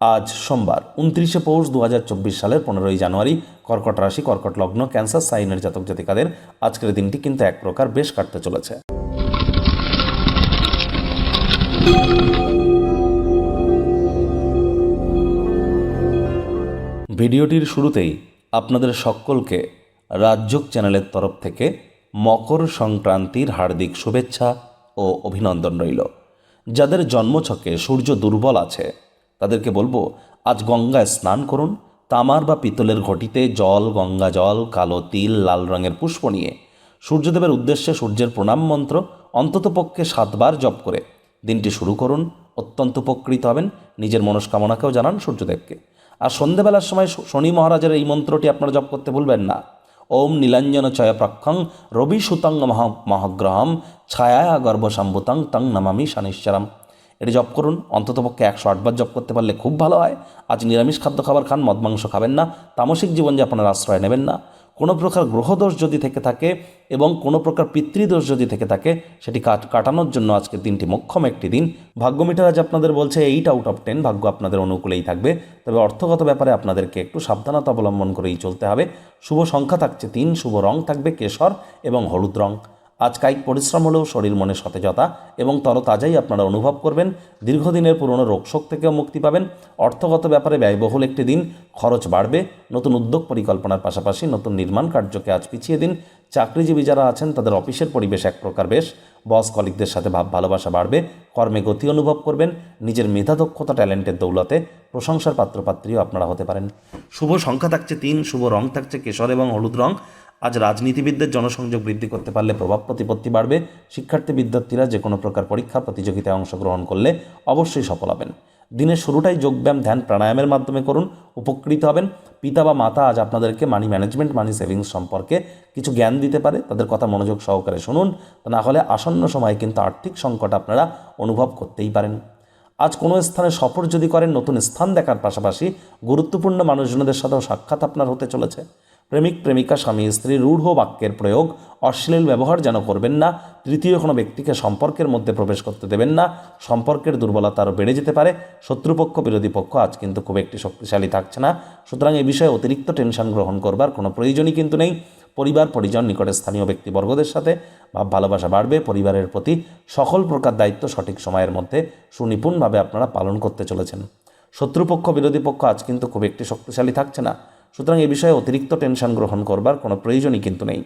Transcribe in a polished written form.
আজ সোমবার 29শে পৌষ 2024 সালের 15ই জানুয়ারি। কর্কট রাশি, কর্কট লগ্ন, ক্যান্সার সাইনের জাতক জাতিকাদের আজকের দিনটি কিন্তু এক প্রকার বেশ কাটতে চলেছে। ভিডিওটির শুরুতেই আপনাদের সকলকে রাজযোগ চ্যানেলের তরফ থেকে মকর সংক্রান্তির হার্দিক শুভেচ্ছা ও অভিনন্দন রইল। যাদের জন্মছকে সূর্য দুর্বল আছে তাদেরকে বলবো, আজ গঙ্গায় স্নান করুন। তামার বা পিতলের ঘটিতে জল, গঙ্গা জল, কালো তিল, লাল রঙের পুষ্প নিয়ে সূর্যদেবের উদ্দেশ্যে সূর্যের প্রণাম মন্ত্র অন্ততপক্ষে 7 বার জপ করে দিনটি শুরু করুন। অত্যন্ত উপকৃত হবেন। নিজের মনস্কামনাকেও জানান সূর্যদেবকে। আর সন্ধেবেলার সময় শনি মহারাজের এই মন্ত্রটি আপনারা জপ করতে ভুলবেন না। ওম নীলাঞ্জন চয় প্রক্ষং রবি সুতং মহাগ্রহম ছায়া গর্ভসম্ভুতং তং নমামি শনিশ্চরম। এটি জপ করুন। অন্ততপক্ষে 108 বার জপ করতে পারলে খুব ভালো হয়। আজ নিরামিষ খাদ্য খাবার খান, মদ মাংস খাবেন না, তামসিক জীবনযাপনের আশ্রয় নেবেন না। কোনো প্রকার গ্রহদোষ যদি থেকে থাকে এবং কোনো প্রকার পিতৃদোষ যদি থেকে থাকে সেটি কাটানোর জন্য আজকের দিনটি মোক্ষম একটি দিন। ভাগ্য মিটার আজ আপনাদের বলছে 8 আউট অফ 10, ভাগ্য আপনাদের অনুকূলেই থাকবে। তবে অর্থগত ব্যাপারে আপনাদেরকে একটু সাবধানতা অবলম্বন করেই চলতে হবে। শুভ সংখ্যা থাকছে 3, শুভ রং থাকবে কেশর এবং হলুদ রং। আজ কায়িক পরিশ্রম হলেও শরীর মনে সতেজতা এবং তরতাজাই আপনারা অনুভব করবেন। দীর্ঘদিনের পুরনো রোগশোক থেকেও মুক্তি পাবেন। অর্থগত ব্যাপারে ব্যয়বহুল একটি দিন, খরচ বাড়বে। নতুন উদ্যোগ পরিকল্পনার পাশাপাশি নতুন নির্মাণ কার্যকে আজ পিছিয়ে দিন। চাকরিজীবী যারা আছেন তাদের অফিসের পরিবেশ এক প্রকার বেশ। বস কলিগদের সাথে ভাব ভালোবাসা বাড়বে। কর্মে গতি অনুভব করবেন। নিজের মেধা দক্ষতা ট্যালেন্টের দৌলতে প্রশংসার পাত্রপাত্রীও আপনারা হতে পারেন। শুভ সংখ্যা থাকছে 3, শুভ রং থাকছে কেশর এবং হলুদ রং। আজ রাজনীতিবিদদের জনসংযোগ বৃদ্ধি করতে পারলে প্রভাব প্রতিপত্তি বাড়বে। শিক্ষার্থী বিদ্যার্থীরা যে কোনো প্রকার পরীক্ষা প্রতিযোগিতায় অংশগ্রহণ করলে অবশ্যই সফল হবেন। দিনের শুরুটাই যোগব্যায়াম, ধ্যান, প্রাণায়ামের মাধ্যমে করুন, উপকৃত হবেন। পিতা বা মাতা আজ আপনাদেরকে মানি ম্যানেজমেন্ট, মানি সেভিংস সম্পর্কে কিছু জ্ঞান দিতে পারে। তাদের কথা মনোযোগ সহকারে শুনুন, তা না হলে আসন্ন সময়ে কিন্তু আর্থিক সংকট আপনারা অনুভব করতেই পারেন। আজ কোনো স্থানে সফর যদি করেন, নতুন স্থান দেখার পাশাপাশি গুরুত্বপূর্ণ মানুষজনদের সাথেও সাক্ষাৎ আপনার হতে চলেছে। প্রেমিক প্রেমিকা, স্বামী স্ত্রী রূঢ় বাক্যের প্রয়োগ, অশ্লীল ব্যবহার যেন করবেন না। তৃতীয় কোনো ব্যক্তিকে সম্পর্কের মধ্যে প্রবেশ করতে দেবেন না। সম্পর্কের দুর্বলতা আরও বেড়ে যেতে পারে। শত্রুপক্ষ, বিরোধী পক্ষ আজ কিন্তু খুব একটি শক্তিশালী থাকছে না। সুতরাং এই বিষয়ে অতিরিক্ত টেনশন গ্রহণ করবার কোনো প্রয়োজনই কিন্তু নেই। পরিবার পরিজন, নিকটের স্থানীয় ব্যক্তিবর্গদের সাথে ভাব ভালোবাসা বাড়বে। পরিবারের প্রতি সকল প্রকার দায়িত্ব সঠিক সময়ের মধ্যে সুনিপুণভাবে আপনারা পালন করতে চলেছেন। শত্রুপক্ষ, বিরোধী পক্ষ আজ কিন্তু খুব একটি শক্তিশালী থাকছে না। সুতরাং এই বিষয়ে অতিরিক্ত টেনশন গ্রহণ করবার কোনো প্রয়োজনই কিন্তু নেই।